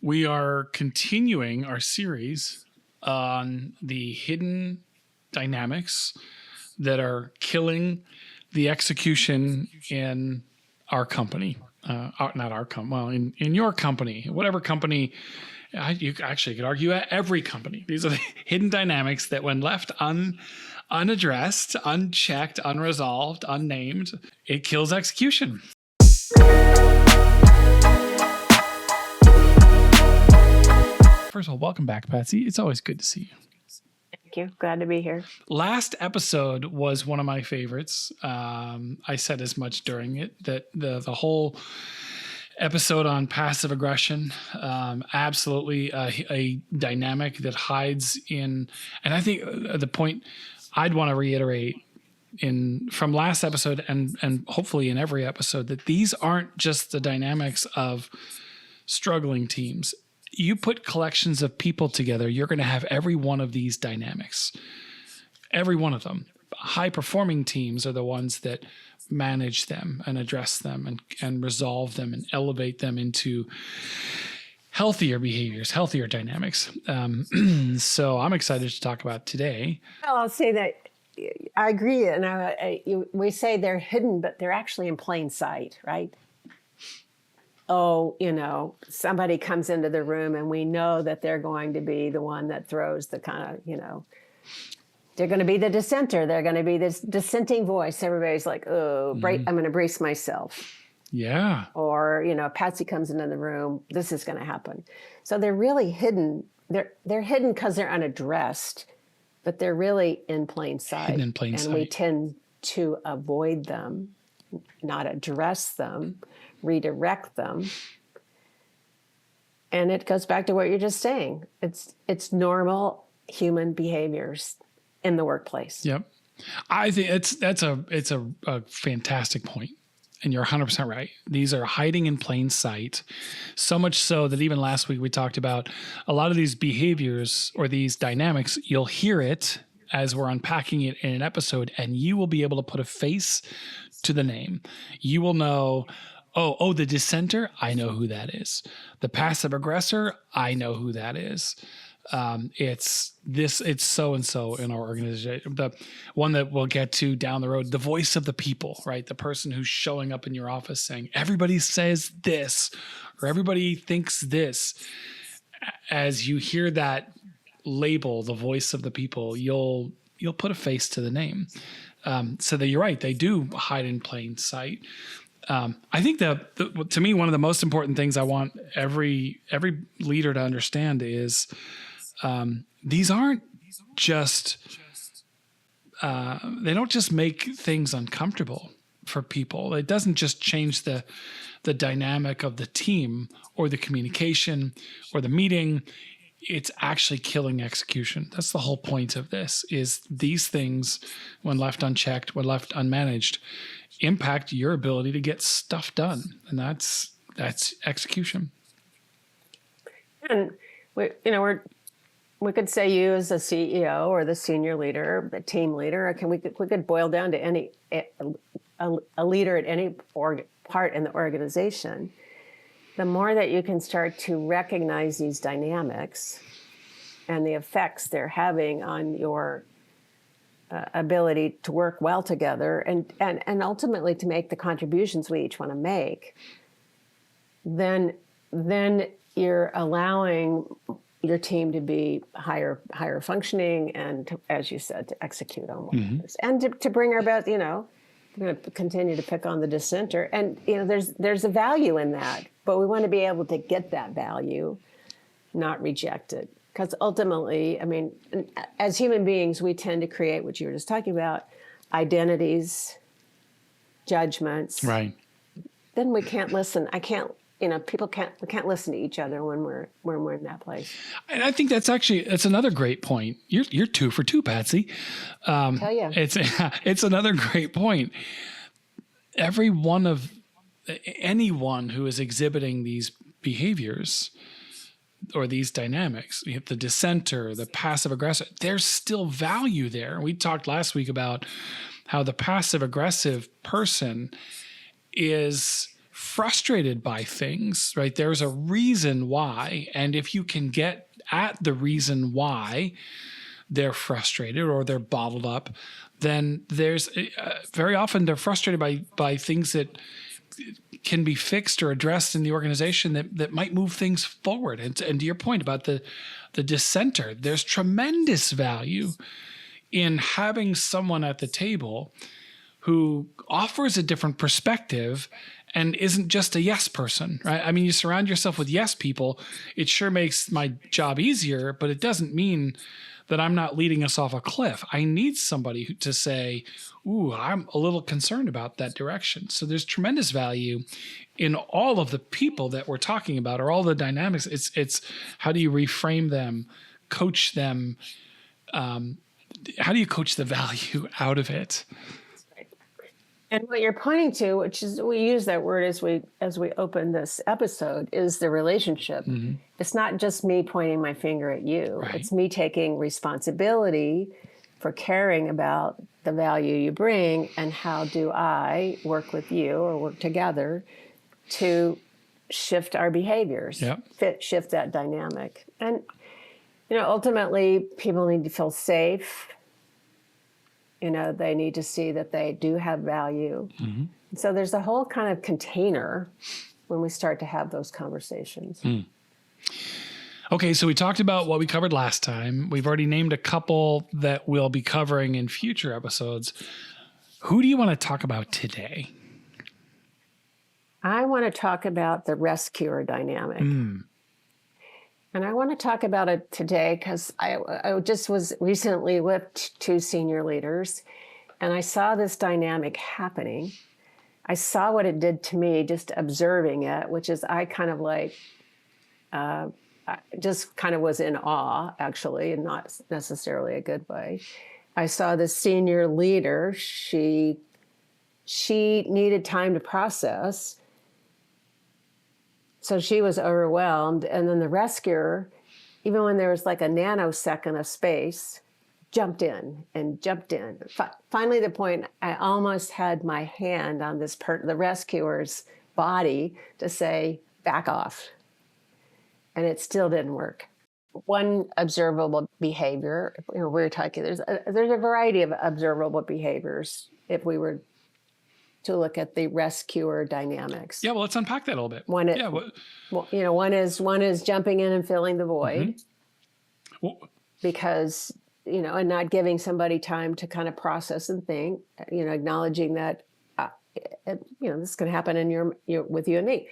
We are continuing our series on the hidden dynamics that are killing the execution in our company. Not our company, well, in your company, whatever company, you actually could argue at every company. These are the hidden dynamics that when left unaddressed, unchecked, unresolved, unnamed, it kills execution. First of all, welcome back, Patsy. It's always good to see you. Thank you. Glad to be here. Last episode was one of my favorites. I said as much during it that the whole episode on passive aggression, absolutely a dynamic that hides in, and I think the point I'd want to reiterate from last episode and hopefully in every episode, that these aren't just the dynamics of struggling teams. You put collections of people together, you're going to have every one of these dynamics. Every one of them. High-performing teams are the ones that manage them and address them and resolve them and elevate them into healthier behaviors, healthier dynamics. So I'm excited to talk about today. Well, I'll say that I agree. And we say they're hidden, but they're actually in plain sight, right? Somebody comes into the room and we know that they're going to be the one that throws the kind of, they're going to be the dissenter. They're going to be this dissenting voice. Everybody's like, I'm going to brace myself. Yeah. Or, Patsy comes into the room, this is going to happen. So they're really hidden. They're hidden because they're unaddressed, but they're really in plain sight. Hidden in plain sight. And we tend to avoid them, not address them, redirect them. And it goes back to what you're just saying. It's normal human behaviors in the workplace. Yep. I think it's a fantastic point. And you're 100% right. These are hiding in plain sight. So much so that even last week we talked about a lot of these behaviors or these dynamics, you'll hear it as we're unpacking it in an episode, and you will be able to put a face to the name. You will know, oh, the dissenter, I know who that is. The passive aggressor, I know who that is. It's so-and-so in our organization. The one that we'll get to down the road, the voice of the people, right? The person who's showing up in your office saying, everybody says this, or everybody thinks this. As you hear that label, the voice of the people, you'll put a face to the name. So that you're right, they do hide in plain sight. I think to me, one of the most important things I want every leader to understand is these aren't just they don't just make things uncomfortable for people. It doesn't just change the dynamic of the team or the communication or the meeting. It's actually killing execution. That's the whole point of this, is these things, when left unchecked, when left unmanaged, impact your ability to get stuff done. And that's execution. And we could say you as a CEO or the senior leader, the team leader, we could boil down to a leader at any part in the organization. The more that you can start to recognize these dynamics and the effects they're having on your ability to work well together and ultimately to make the contributions we each want to make, then you're allowing your team to be higher functioning and, as you said, to execute on what matters. And to bring our best, we're going to continue to pick on the dissenter. And, there's a value in that, but we want to be able to get that value, not reject it. Because ultimately, as human beings, we tend to create what you were just talking about, identities, judgments. Right. Then we can't listen. We can't listen to each other when we're in that place. And I think that's another great point. You're 2 for 2, Patsy. Tell you. It's another great point. Anyone who is exhibiting these behaviors or these dynamics, the dissenter, the passive aggressor, there's still value there. We talked last week about how the passive aggressive person is frustrated by things, right? There's a reason why. And if you can get at the reason why they're frustrated or they're bottled up, then there's very often they're frustrated by things that can be fixed or addressed in the organization that might move things forward. And to your point about the dissenter, there's tremendous value in having someone at the table who offers a different perspective and isn't just a yes person, right? I mean, you surround yourself with yes people, it sure makes my job easier, but it doesn't mean that I'm not leading us off a cliff. I need somebody to say, ooh, I'm a little concerned about that direction. So there's tremendous value in all of the people that we're talking about, or all the dynamics. It's how do you reframe them, coach them? How do you coach the value out of it? And what you're pointing to, which is we use that word as we open this episode, is the relationship. Mm-hmm. It's not just me pointing my finger at you. Right. It's me taking responsibility for caring about the value you bring, and how do I work with you or work together to shift our behaviors, shift that dynamic. And ultimately, people need to feel safe. They need to see that they do have value. Mm-hmm. So there's a whole kind of container when we start to have those conversations. Mm. Okay, so we talked about what we covered last time. We've already named a couple that we'll be covering in future episodes. Who do you want to talk about today? I want to talk about the rescuer dynamic. Mm. And I want to talk about it today because I just was recently with two senior leaders, and I saw this dynamic happening. I saw what it did to me just observing it, which is I kind of just kind of was in awe, actually, and not necessarily a good way. I saw the senior leader. She needed time to process. So she was overwhelmed. And then the rescuer, even when there was like a nanosecond of space, jumped in. Finally, the point, I almost had my hand on the rescuer's body to say, back off. And it still didn't work. One observable behavior, we're talking, there's a variety of observable behaviors if we were to look at the rescuer dynamics. Yeah, well, let's unpack that a little bit. One is jumping in and filling the void, because and not giving somebody time to kind of process and think. Acknowledging that this can happen in with you and me.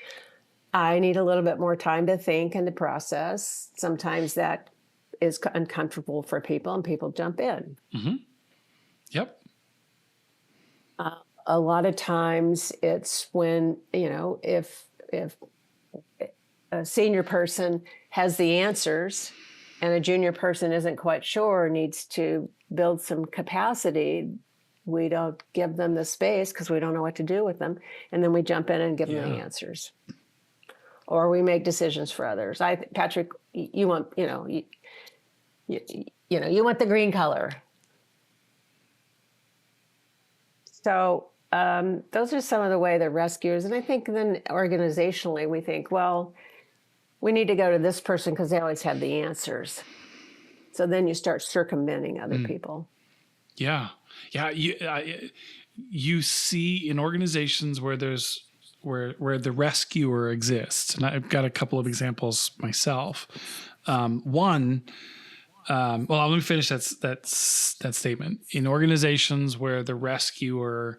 I need a little bit more time to think and to process. Sometimes that is uncomfortable for people, and people jump in. Mm-hmm. Yep. A lot of times it's when, if a senior person has the answers and a junior person isn't quite sure, needs to build some capacity, we don't give them the space because we don't know what to do with them. And then we jump in and give them the answers. Or we make decisions for others. Patrick, you want, you want the green color. So those are some of the way the rescuers, and I think then organizationally we think, well, we need to go to this person because they always have the answers. So then you start circumventing other people. Yeah. You see in organizations where where the rescuer exists, and I've got a couple of examples myself. One. Well, let me finish that statement. In organizations where the rescuer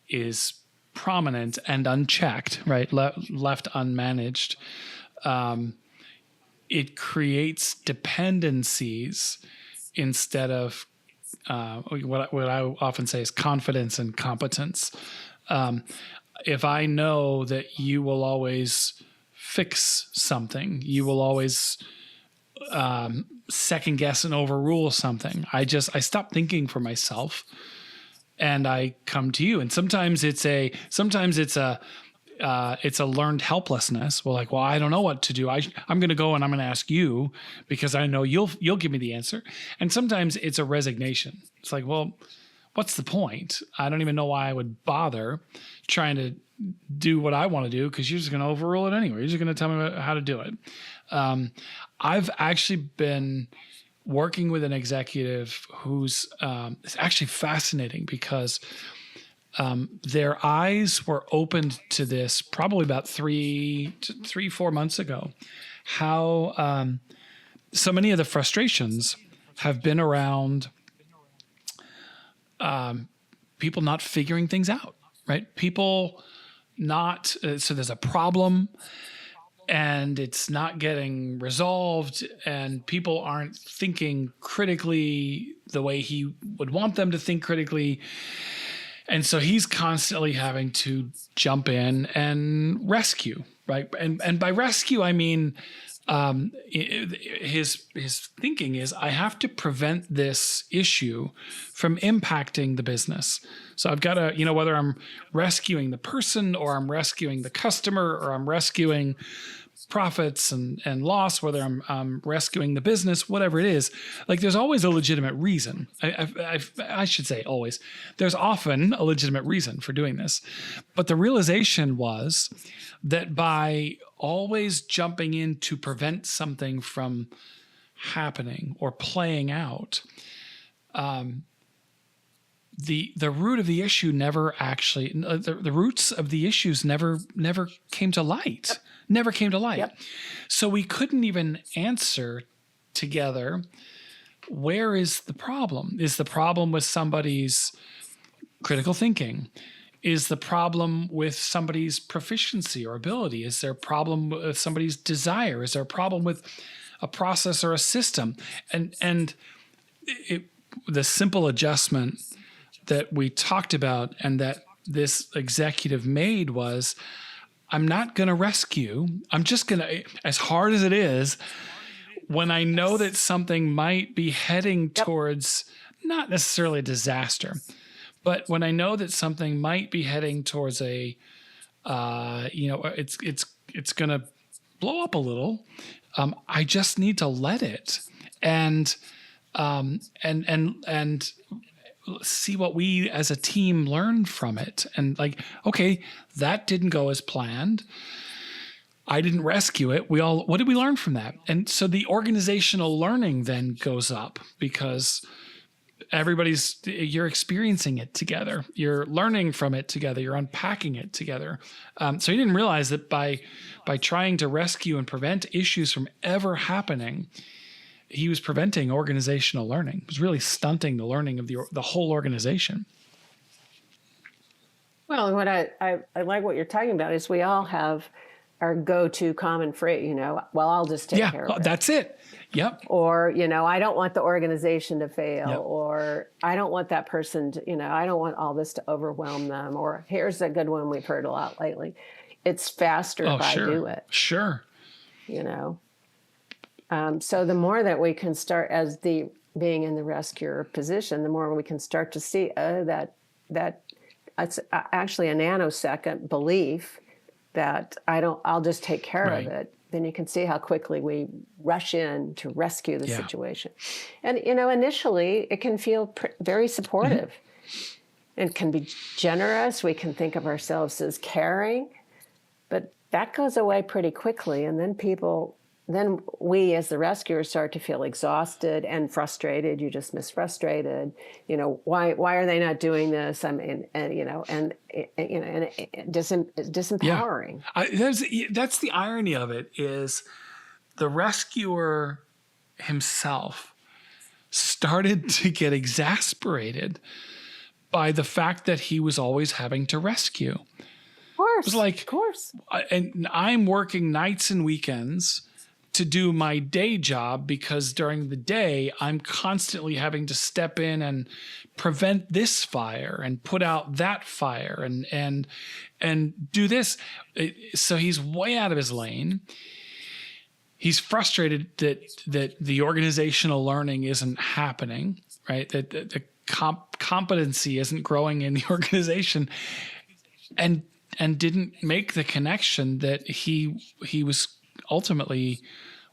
is prominent and unchecked, right, left unmanaged, it creates dependencies instead of what I often say is confidence and competence. If I know that you will always fix something, you will always second guess and overrule something, I stop thinking for myself and I come to you. And sometimes it's a learned helplessness. Well, I don't know what to do. I'm going to go and I'm going to ask you because I know you'll give me the answer. And sometimes it's a resignation. It's like, well, what's the point? I don't even know why I would bother trying to do what I want to do, because you're just going to overrule it anyway. You're just going to tell me how to do it. I've actually been working with an executive who's it's actually fascinating, because their eyes were opened to this probably about 4 months ago. How so many of the frustrations have been around people not figuring things out, right? People not, so there's a problem and it's not getting resolved, and people aren't thinking critically the way he would want them to think critically. And so he's constantly having to jump in and rescue, right? And by rescue, I mean, his thinking is, I have to prevent this issue from impacting the business. So I've got to, whether I'm rescuing the person or I'm rescuing the customer or I'm rescuing profits and loss, whether I'm rescuing the business, whatever it is, like there's always a legitimate reason. I should say always. There's often a legitimate reason for doing this. But the realization was that by always jumping in to prevent something from happening or playing out, the root of the issue never actually, the roots of the issues never came to light. Yep. Never came to light. Yep. So we couldn't even answer together, where is the problem? Is the problem with somebody's critical thinking? Is the problem with somebody's proficiency or ability? Is there a problem with somebody's desire? Is there a problem with a process or a system? And the simple adjustment that we talked about and that this executive made was, I'm not going to rescue. I'm just going to, as hard as it is, when I know that something might be heading towards not necessarily a disaster, but when I know that something might be heading towards a, it's going to blow up a little. I just need to let it and see what we as a team learn from it. And like, okay, that didn't go as planned. I didn't rescue it. What did we learn from that? And so the organizational learning then goes up, because you're experiencing it together. You're learning from it together. You're unpacking it together. So he didn't realize that by trying to rescue and prevent issues from ever happening, he was preventing organizational learning. It was really stunting the learning of the whole organization. Well, what I like what you're talking about is we all have our go-to common phrase, well, I'll just take care of it. That's it. Yep. Or, I don't want the organization to fail, or I don't want that person to, I don't want all this to overwhelm them. Or here's a good one we've heard a lot lately. It's faster if I do it. Sure. So the more that we can start as being in the rescuer position, the more we can start to see that it's actually a nanosecond belief that I'll just take care of it. Then you can see how quickly we rush in to rescue the situation. And, initially it can feel very supportive. It can be generous. We can think of ourselves as caring, but that goes away pretty quickly. And then we as the rescuers start to feel exhausted and frustrated. You just missed frustrated. Why are they not doing this? I mean, disempowering. Yeah. That's the irony of it, is the rescuer himself started to get exasperated by the fact that he was always having to rescue. Of course. It was like, of course. And I'm working nights and weekends to do my day job, because during the day I'm constantly having to step in and prevent this fire and put out that fire and do this. So he's way out of his lane. He's frustrated that the organizational learning isn't happening, right? That the competency isn't growing in the organization, and didn't make the connection that he was ultimately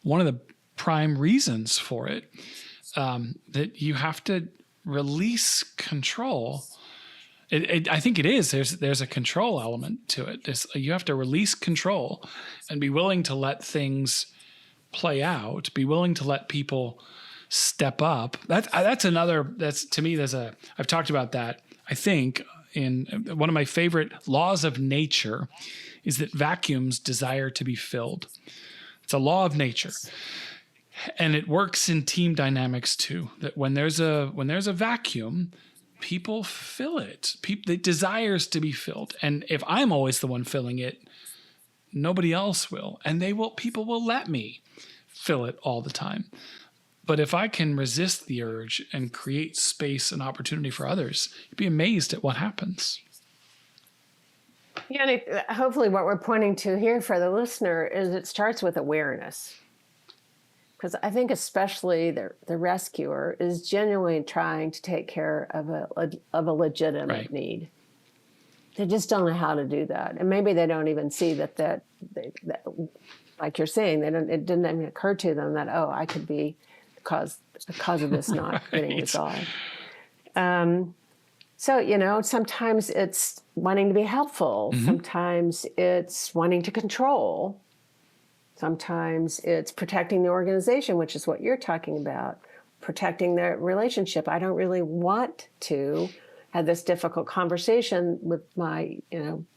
one of the prime reasons for it, that you have to release control. I think it is. There's a control element to it. You have to release control and be willing to let things play out. Be willing to let people step up. That's another. That's to me. I've talked about that. I think in one of my favorite laws of nature is that vacuums desire to be filled. It's a law of nature. And it works in team dynamics too, that when there's a vacuum, people fill it. It desires to be filled. And if I'm always the one filling it, nobody else will. And people will let me fill it all the time. But if I can resist the urge and create space and opportunity for others, you'd be amazed at what happens. Yeah, and hopefully what we're pointing to here for the listener is it starts with awareness. Because I think especially the rescuer is genuinely trying to take care of a legitimate need. They just don't know how to do that. And maybe they don't even see that like you're saying, it didn't even occur to them that, oh, I could be the cause of this not getting resolved. So, sometimes it's wanting to be helpful. Mm-hmm. Sometimes it's wanting to control. Sometimes it's protecting the organization, which is what you're talking about, protecting the relationship. I don't really want to have this difficult conversation with my,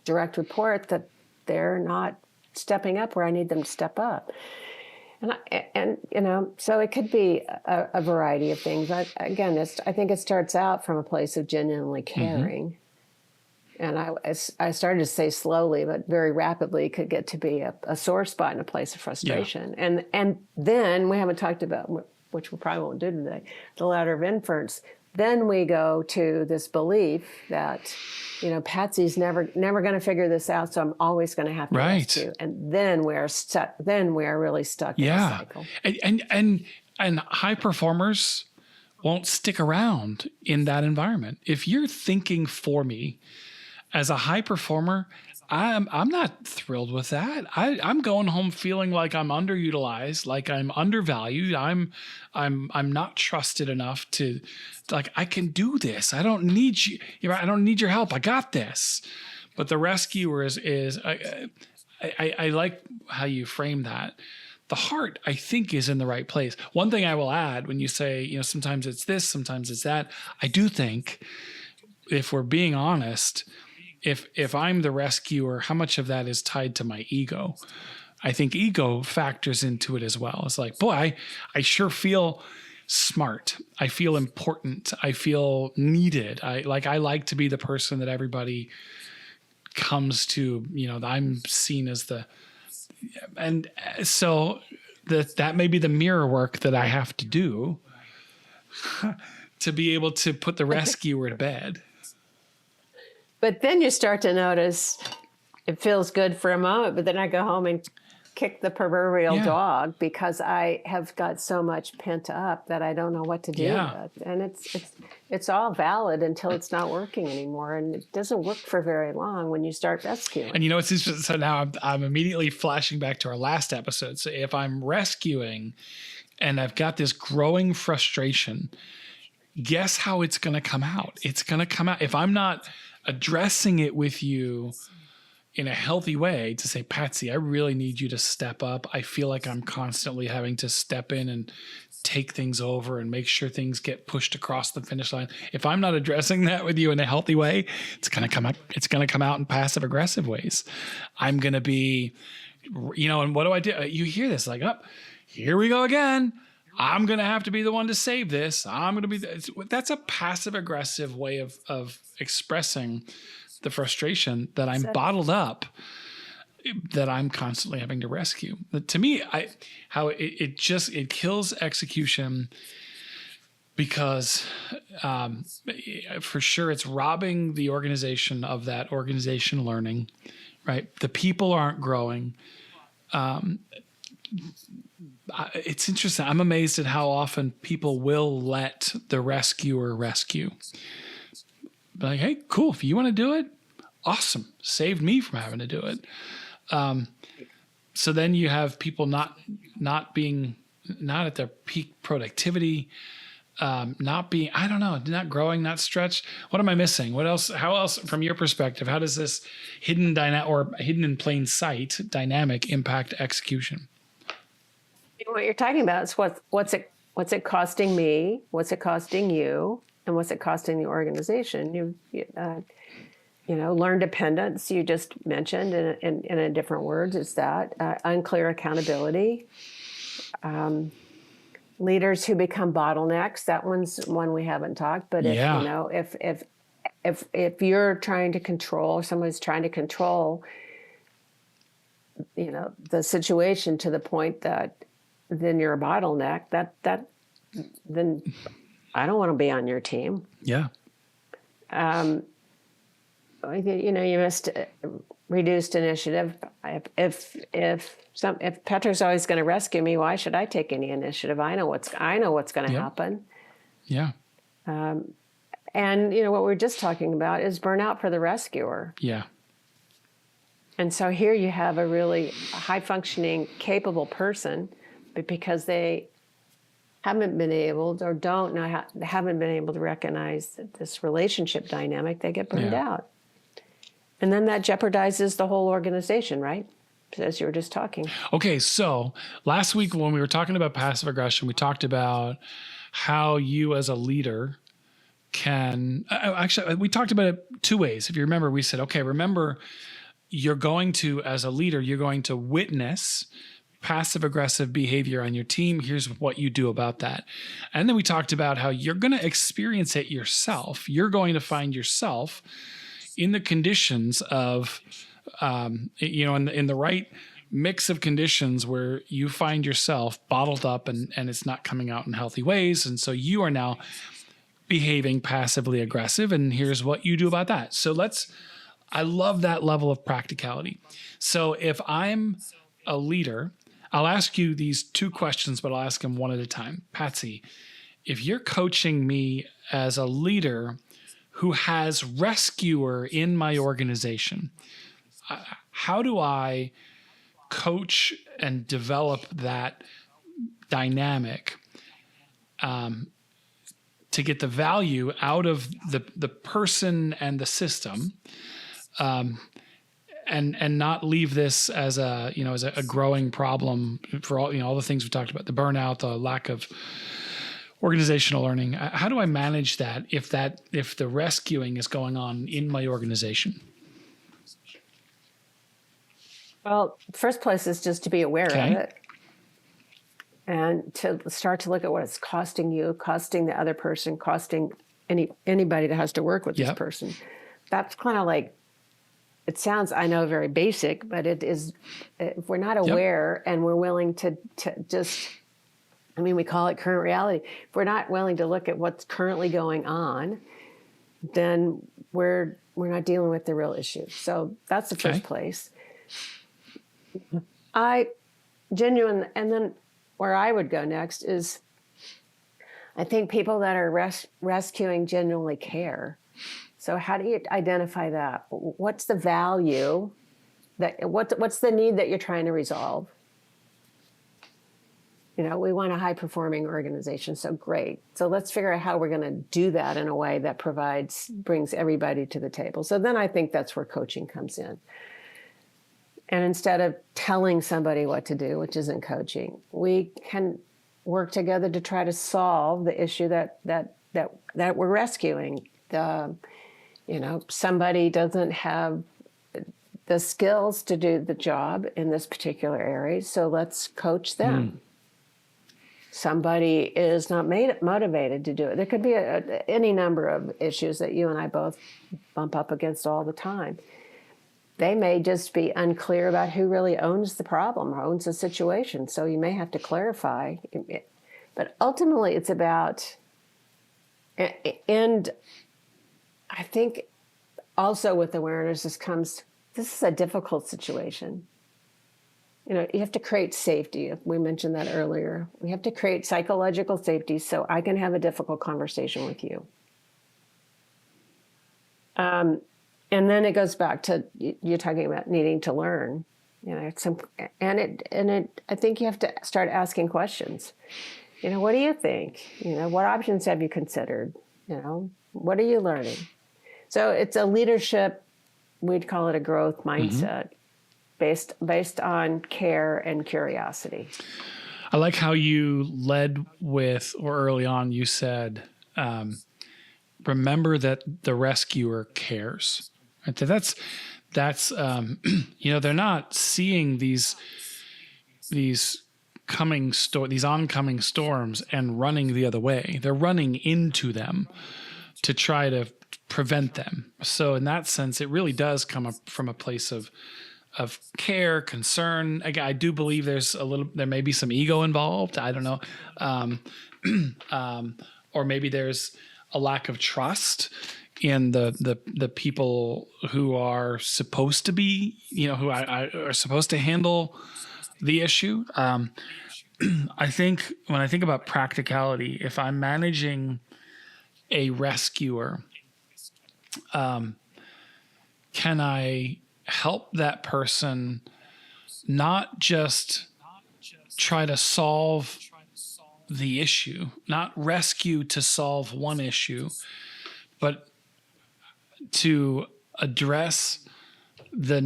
direct report that they're not stepping up where I need them to step up. And so it could be a variety of things. I think it starts out from a place of genuinely caring. Mm-hmm. And I started to say slowly, but very rapidly could get to be a sore spot and a place of frustration. Yeah. And then we haven't talked about, which we probably won't do today, the ladder of inference. Then we go to this belief that, Patsy's never going to figure this out, so I'm always going to have to rescue. And then we're stuck. Then we're really stuck in a cycle. And high performers won't stick around in that environment. If you're thinking for me, as a high performer, I'm not thrilled with that. I'm going home feeling like I'm underutilized, like I'm undervalued. I'm not trusted enough to, like, I can do this. I don't need you. I don't need your help. I got this. But the rescuer is I like how you frame that. The heart, I think, is in the right place. One thing I will add when you say, sometimes it's this, sometimes it's that. I do think, if we're being honest, if I'm the rescuer, how much of that is tied to my ego? I think ego factors into it as well. It's like, boy, I sure feel smart. I feel important. I feel needed. I like to be the person that everybody comes to, I'm seen as and so that may be the mirror work that I have to do to be able to put the rescuer to bed. But then you start to notice it feels good for a moment, but then I go home and kick the proverbial dog because I have got so much pent up that I don't know what to do with. And it's all valid until it's not working anymore. And it doesn't work for very long when you start rescuing. And it's interesting. So now I'm immediately flashing back to our last episode. So if I'm rescuing and I've got this growing frustration, guess how it's going to come out? It's going to come out. If I'm not addressing it with you in a healthy way to say, Patsy, I really need you to step up. I feel like I'm constantly having to step in and take things over and make sure things get pushed across the finish line. If I'm not addressing that with you in a healthy way, it's going to come out. It's going to come out in passive aggressive ways. I'm going to be, and what do I do? You hear this like, here we go again. I'm going to have to be the one to save this. I'm going to be, that's a passive aggressive way of expressing the frustration that I'm bottled up, that I'm constantly having to rescue. But to me, it kills execution because for sure it's robbing the organization of that organization learning, right? The people aren't growing. It's interesting. I'm amazed at how often people will let the rescuer rescue. Like, hey, cool. If you want to do it, awesome. Saved me from having to do it. So then you have people not at their peak productivity. not being, I don't know, not growing, not stretched. What am I missing? What else? How else, from your perspective, how does this hidden in plain sight dynamic impact execution? What you're talking about is what's it costing me, what's it costing you, and what's it costing the organization. Learn dependence, you just mentioned in a different words, is that unclear accountability. Leaders who become bottlenecks, that one's one we haven't talked, but if you're trying to control, someone's trying to control, the situation to the point that then you're a bottleneck, then I don't want to be on your team. Yeah. You missed reduced initiative. If Petra's always going to rescue me, why should I take any initiative? I know what's going to happen. Yeah. And what we're just talking about is burnout for the rescuer. Yeah. And so here you have a really high functioning, capable person, but because they haven't been able or haven't been able to recognize this relationship dynamic, they get burned out. And then that jeopardizes the whole organization, right? As you were just talking. Okay, so last week when we were talking about passive aggression, we talked about how you as a leader can, actually, we talked about it two ways. If you remember, we said, okay, remember, as a leader, you're going to witness passive aggressive behavior on your team. Here's what you do about that. And then we talked about how you're going to experience it yourself. You're going to find yourself in the conditions of, in the right mix of conditions where you find yourself bottled up and it's not coming out in healthy ways. And so you are now behaving passively aggressive. And here's what you do about that. So I love that level of practicality. So if I'm a leader, I'll ask you these two questions, but I'll ask them one at a time. Patsy, if you're coaching me as a leader who has rescuer in my organization, how do I coach and develop that dynamic to get the value out of the person and the system, and not leave this as a growing problem for all the things we talked about, the burnout, the lack of organizational learning? How do I manage that if the rescuing is going on in my organization? Well, first place is just to be aware of it and to start to look at what it's costing you, costing the other person, costing anybody that has to work with this person. That's kind of like, it sounds, I know, very basic, but it is, if we're not aware and we're willing to just, we call it current reality. If we're not willing to look at what's currently going on, then we're not dealing with the real issue. So that's the first place. And then where I would go next is, I think people that are rescuing genuinely care. So how do you identify that? What's the value what's the need that you're trying to resolve? We want a high-performing organization, so great. So let's figure out how we're going to do that in a way that brings everybody to the table. So then I think that's where coaching comes in. And instead of telling somebody what to do, which isn't coaching, we can work together to try to solve the issue that we're rescuing. Somebody doesn't have the skills to do the job in this particular area, so let's coach them. Somebody is not motivated to do it. There could be any number of issues that you and I both bump up against all the time. They may just be unclear about who really owns the problem or owns the situation, so you may have to clarify. But ultimately, it's about, and I think also with awareness, this is a difficult situation. You have to create safety. We mentioned that earlier. We have to create psychological safety so I can have a difficult conversation with you. And then it goes back to you're talking about needing to learn. I think you have to start asking questions. What do you think? What options have you considered? What are you learning? So it's a leadership, we'd call it a growth mindset based on care and curiosity. I like how you led with, or early on, you said, remember that the rescuer cares. Right? That's they're not seeing these these oncoming storms and running the other way. They're running into them to try to prevent them. So in that sense, it really does come up from a place of care, concern. I do believe there may be some ego involved. I don't know. Or maybe there's a lack of trust in the people who are supposed to be, who are supposed to handle the issue. I think when I think about practicality, if I'm managing a rescuer, can I help that person not just try to solve the issue, not rescue to solve one issue, but to address how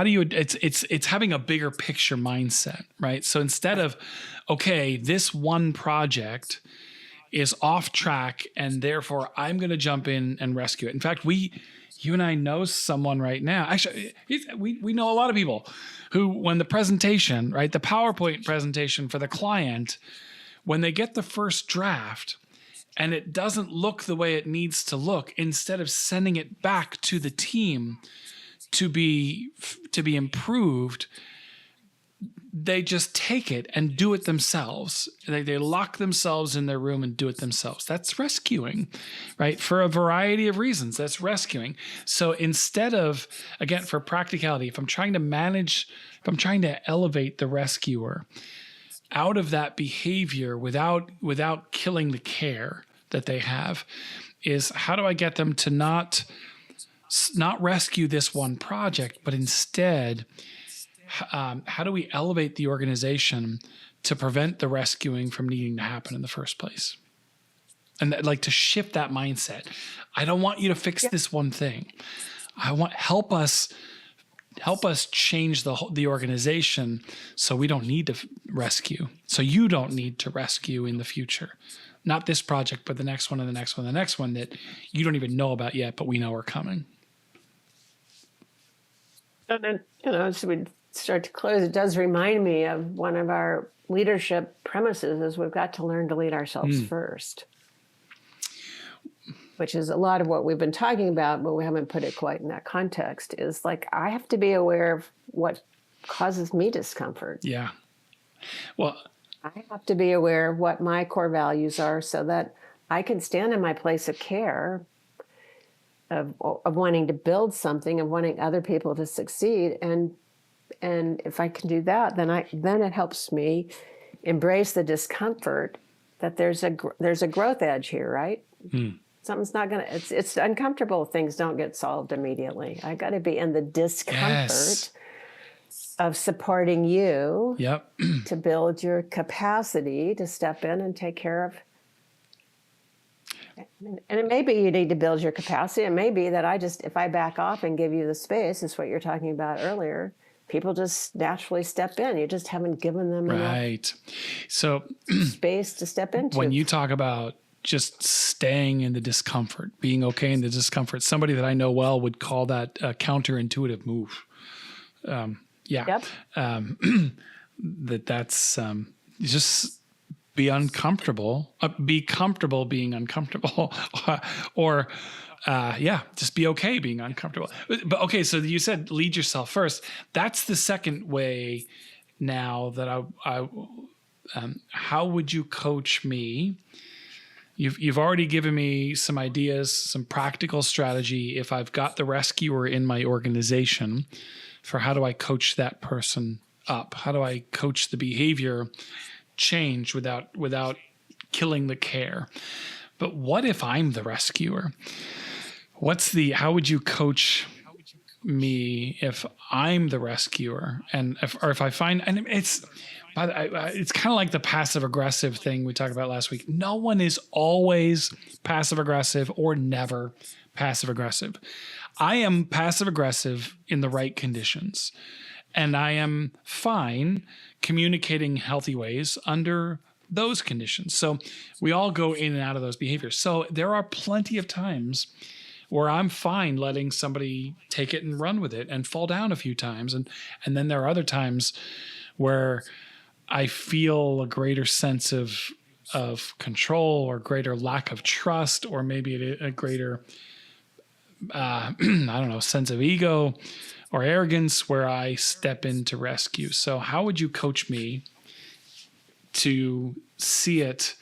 do you, it's having a bigger picture mindset, right? So instead of, okay, this one project is off track and therefore I'm going to jump in and rescue it. In fact, you and I know someone right now. Actually, we know a lot of people who, when the presentation, right, the PowerPoint presentation for the client, when they get the first draft and it doesn't look the way it needs to look, instead of sending it back to the team to be improved, they just take it and do it themselves. They lock themselves in their room and do it themselves. That's rescuing, right? For a variety of reasons, that's rescuing. So instead of, again, for practicality, if I'm trying to elevate the rescuer out of that behavior without killing the care that they have, is how do I get them to not rescue this one project, but instead, how do we elevate the organization to prevent the rescuing from needing to happen in the first place? And to shift that mindset. I don't want you to fix this one thing. I want help us change the organization so we don't need to rescue. So you don't need to rescue in the future. Not this project, but the next one and the next one, and the next one that you don't even know about yet, but we know are coming. And then, as we start to close, it does remind me of one of our leadership premises is we've got to learn to lead ourselves first, which is a lot of what we've been talking about, but we haven't put it quite in that context, is I have to be aware of what causes me discomfort. Yeah. Well, I have to be aware of what my core values are so that I can stand in my place of care, of wanting to build something, of wanting other people to succeed. And if I can do that, then it helps me embrace the discomfort that there's a growth edge here, right? Something's not going to, it's uncomfortable. Things don't get solved immediately. I got to be in the discomfort of supporting you to build your capacity to step in and take care of. And it may be you need to build your capacity. It may be that if I back off and give you the space, is what you're talking about earlier, people just naturally step in. You just haven't given them enough space to step into. When you talk about just staying in the discomfort, being okay in the discomfort, somebody that I know well would call that a counterintuitive move. That's just be uncomfortable, be comfortable being uncomfortable, or just be okay being uncomfortable. But okay, so you said lead yourself first. That's the second way now that how would you coach me? You've already given me some ideas, some practical strategy. If I've got the rescuer in my organization, for how do I coach that person up? How do I coach the behavior change without killing the care? But what if I'm the rescuer? How would you coach me if I'm the rescuer, and if I find, and it's kind of like the passive aggressive thing we talked about last week. No one is always passive aggressive or never passive aggressive. I am passive aggressive in the right conditions, and I am fine communicating healthy ways under those conditions. So we all go in and out of those behaviors. So there are plenty of times where I'm fine letting somebody take it and run with it and fall down a few times. And then there are other times where I feel a greater sense of control or greater lack of trust, or maybe a greater, I don't know, sense of ego or arrogance where I step in to rescue. So how would you coach me to see it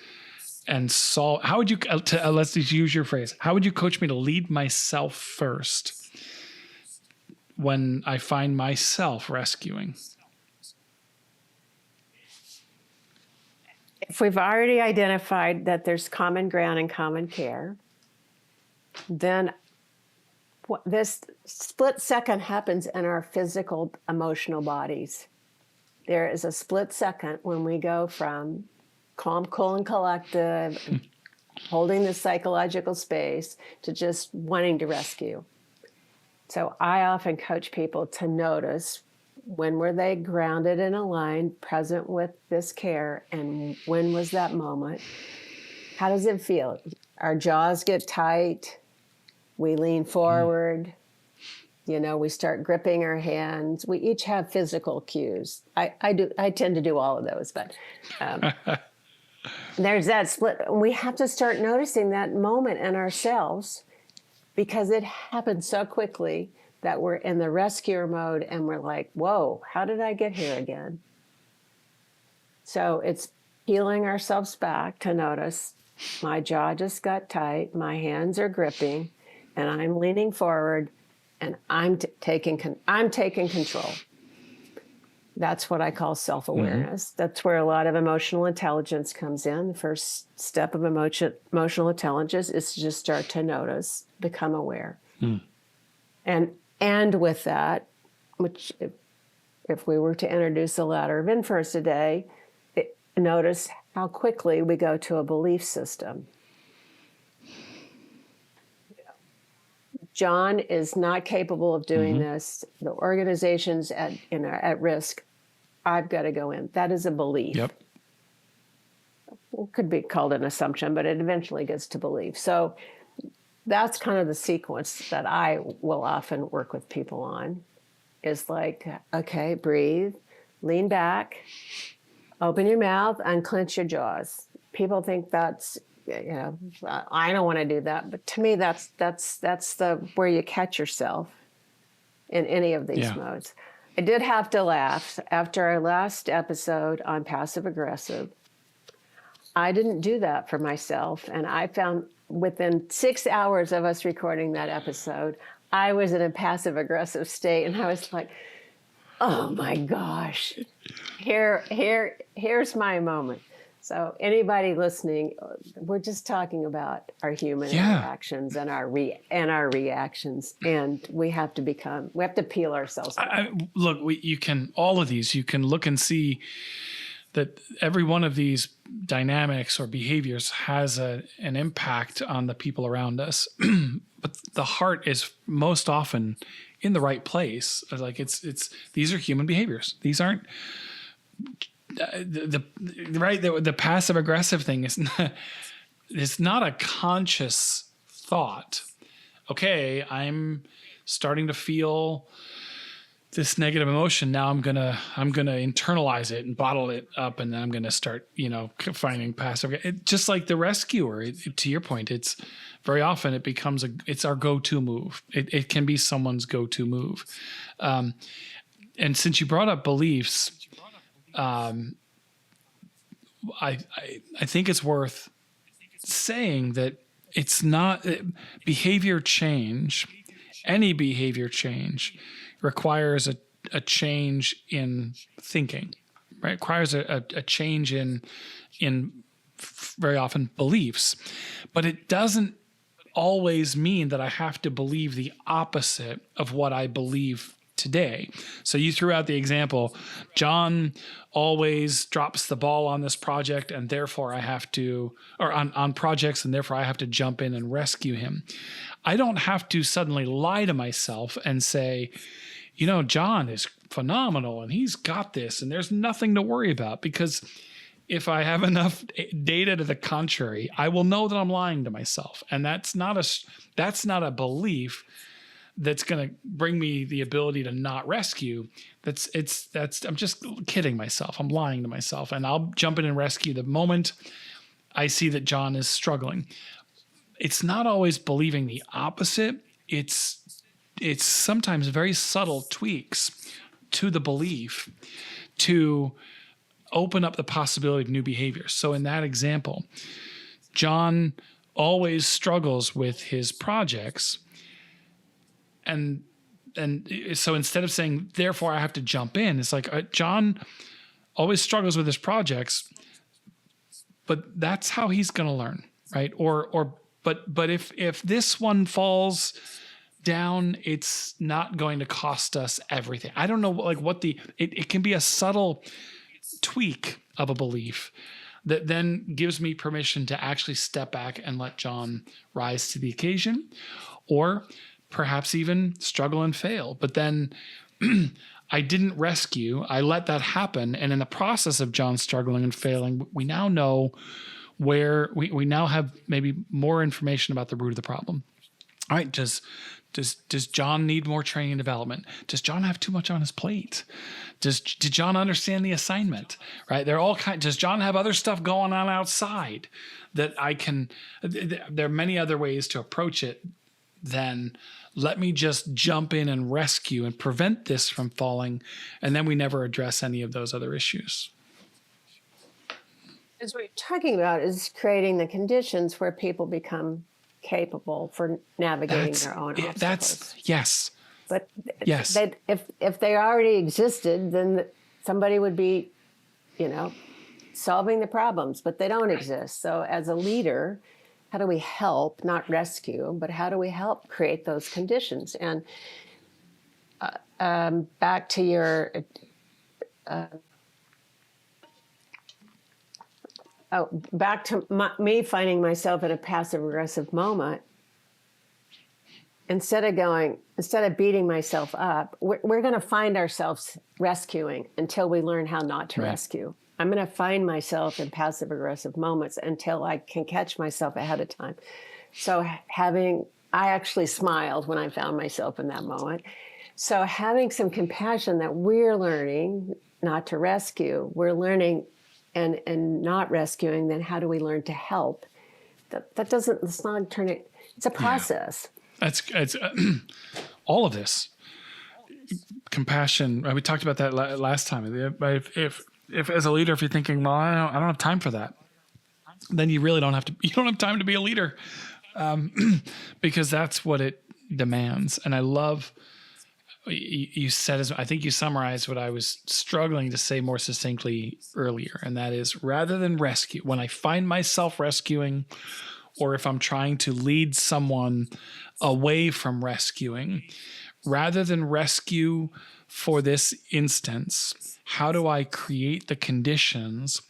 and solve? How would you, let's just use your phrase, how would you coach me to lead myself first when I find myself rescuing? If we've already identified that there's common ground and common care, then this split second happens in our physical, emotional bodies. There is a split second when we go from calm, cool, and collected, holding the psychological space, to just wanting to rescue. So I often coach people to notice, when were they grounded and aligned, present with this care, and when was that moment? How does it feel? Our jaws get tight. We lean forward. We start gripping our hands. We each have physical cues. I tend to do all of those, but there's that split. We have to start noticing that moment in ourselves, because it happens so quickly that we're in the rescuer mode and we're like, whoa, how did I get here again? So it's peeling ourselves back to notice, my jaw just got tight, my hands are gripping, and I'm leaning forward, and I'm taking control. That's what I call self-awareness. Mm-hmm. That's where a lot of emotional intelligence comes in. The first step of emotional intelligence is to just start to notice, become aware. And with that, which if we were to introduce a ladder of inference today, notice how quickly we go to a belief system. John is not capable of doing this. The organization's at risk. I've got to go in. That is a belief. Yep. It could be called an assumption, but it eventually gets to belief. So that's kind of the sequence that I will often work with people on, is like, okay, breathe, lean back, open your mouth, unclench your jaws. People think that's, I don't want to do that, but to me, that's the where you catch yourself in any of these modes. I did have to laugh after our last episode on passive aggressive. I didn't do that for myself, and I found within 6 hours of us recording that episode, I was in a passive aggressive state, and I was like, oh my gosh, here's my moment. So anybody listening, we're just talking about our human interactions and our reactions, and we have to peel ourselves back. Look, you can look and see that every one of these dynamics or behaviors has an impact on the people around us. But the heart is most often in the right place. Like these are human behaviors. These aren't the passive aggressive thing is not, it's not a conscious thought. Okay, I'm starting to feel this negative emotion. Now I'm gonna internalize it and bottle it up, and then I'm gonna start finding passive. Just like the rescuer, to your point, it's very often it becomes it's our go-to move. It can be someone's go-to move. And since you brought up beliefs, I think it's worth saying that it's not behavior change. Any behavior change requires a change in thinking, right? It requires a change in very often beliefs, but it doesn't always mean that I have to believe the opposite of what I believe today. So you threw out the example, John always drops the ball on this project and therefore I have to, or on projects, and therefore I have to jump in and rescue him. I don't have to suddenly lie to myself and say, John is phenomenal and he's got this and there's nothing to worry about, because if I have enough data to the contrary, I will know that I'm lying to myself. And that's not a belief that's going to bring me the ability to not rescue. I'm just kidding myself. I'm lying to myself, and I'll jump in and rescue the moment I see that John is struggling. It's not always believing the opposite. It's sometimes very subtle tweaks to the belief to open up the possibility of new behaviors. So in that example, John always struggles with his projects. And so instead of saying, therefore I have to jump in, it's like, John always struggles with his projects, but that's how he's going to learn, right? But if this one falls down, it's not going to cost us everything. I don't know, like it can be a subtle tweak of a belief that then gives me permission to actually step back and let John rise to the occasion, or perhaps even struggle and fail. But then I didn't rescue. I let that happen. And in the process of John struggling and failing, we now know where we now have maybe more information about the root of the problem. All right. Does John need more training and development? Does John have too much on his plate? Did John understand the assignment? Right? They're all does John have other stuff going on outside that I can? There are many other ways to approach it than let me just jump in and rescue and prevent this from falling, and then we never address any of those other issues. As we're talking about is creating the conditions where people become capable for navigating their own obstacles. Yes. But yes. If they already existed, then somebody would be, solving the problems, but they don't exist. So as a leader, how do we help, not rescue, but how do we help create those conditions? And back to your back to me finding myself in a passive aggressive moment. Instead of beating myself up, we're going to find ourselves rescuing until we learn how not to rescue. I'm going to find myself in passive aggressive moments until I can catch myself ahead of time. So I actually smiled when I found myself in that moment. So having some compassion that we're learning not to rescue, we're learning and not rescuing, then how do we learn to help? Let's not turn it, it's a process. Yeah. It's all of this. Compassion, we talked about that last time. If as a leader, if you're thinking, well, I don't have time for that, then you really don't have time to be a leader, because that's what it demands. And I love, you said, I think you summarized what I was struggling to say more succinctly earlier. And that is, rather than rescue, when I find myself rescuing, or if I'm trying to lead someone away from rescuing, rather than rescue for this instance, how do I create the conditions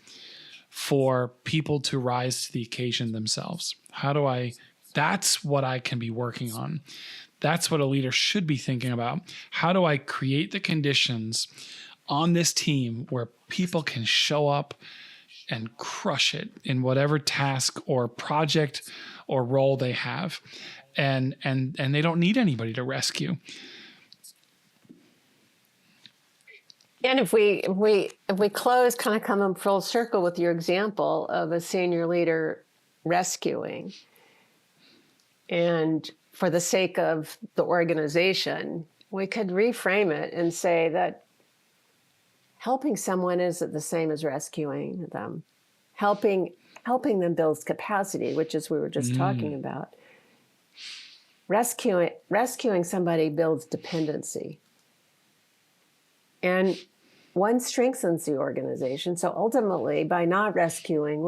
for people to rise to the occasion themselves? That's what I can be working on. That's what a leader should be thinking about. How do I create the conditions on this team where people can show up and crush it in whatever task or project or role they have, and they don't need anybody to rescue? And if we close, kind of come in full circle with your example of a senior leader rescuing, and for the sake of the organization, we could reframe it and say that helping someone isn't the same as rescuing them. Helping them builds capacity, which is we were just talking about. Rescuing somebody builds dependency. And one strengthens the organization. So ultimately, by not rescuing,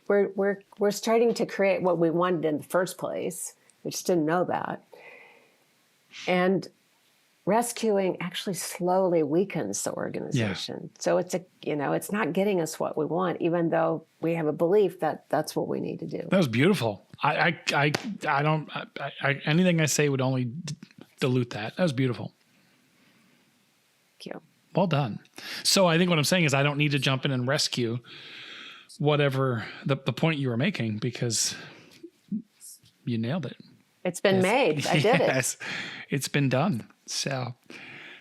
we're starting to create what we wanted in the first place, We just didn't know that. And rescuing actually slowly weakens the organization. So it's not getting us what we want, even though we have a belief that that's what we need to do. That was beautiful. I don't, anything I say would only dilute that. That was beautiful. Thank you. Well done. So I think what I'm saying is I don't need to jump in and rescue whatever the point you were making, because you nailed it. It's been made. I did it. It's been done. So,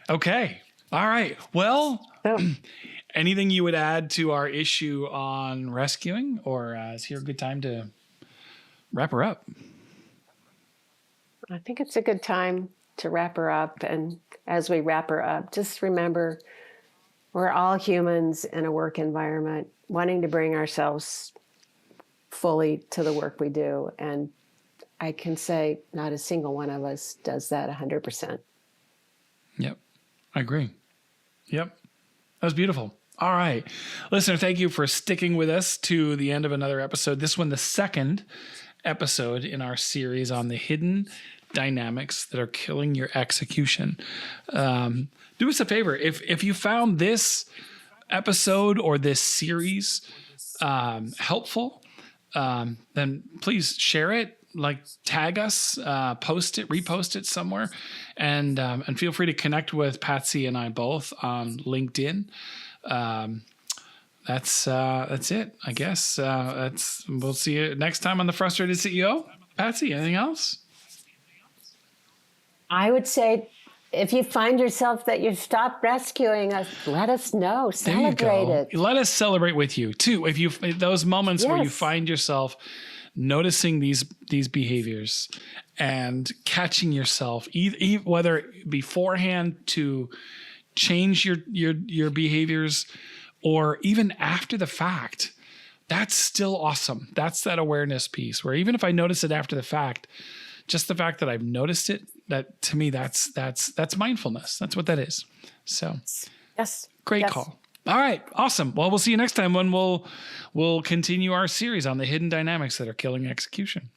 okay. All right. Well, anything you would add to our issue on rescuing, or is here a good time to wrap her up? I think it's a good time to wrap her up. And as we wrap her up, just remember we're all humans in a work environment wanting to bring ourselves fully to the work we do. And I can say not a single one of us does that 100%. Yep. I agree. Yep. That was beautiful. All right. Listener, thank you for sticking with us to the end of another episode. This one, the second episode in our series on the hidden dynamics that are killing your execution. Do us a favor. If you found this episode or this series helpful, then please share it, like tag us, post it, repost it somewhere, and feel free to connect with Patsy and I both on LinkedIn. That's it, I guess. We'll see you next time on The Frustrated CEO. Patsy, anything else? I would say if you find yourself that you've stopped rescuing us, let us know. Celebrate it. Let us celebrate with you too. If those moments where you find yourself noticing these behaviors and catching yourself, whether beforehand to change your behaviors or even after the fact, that's still awesome. That's that awareness piece where even if I notice it after the fact, just the fact that I've noticed it, that to me, that's mindfulness. That's what that is. So yes, great call. All right. Awesome. Well, we'll see you next time when we'll continue our series on the hidden dynamics that are killing execution.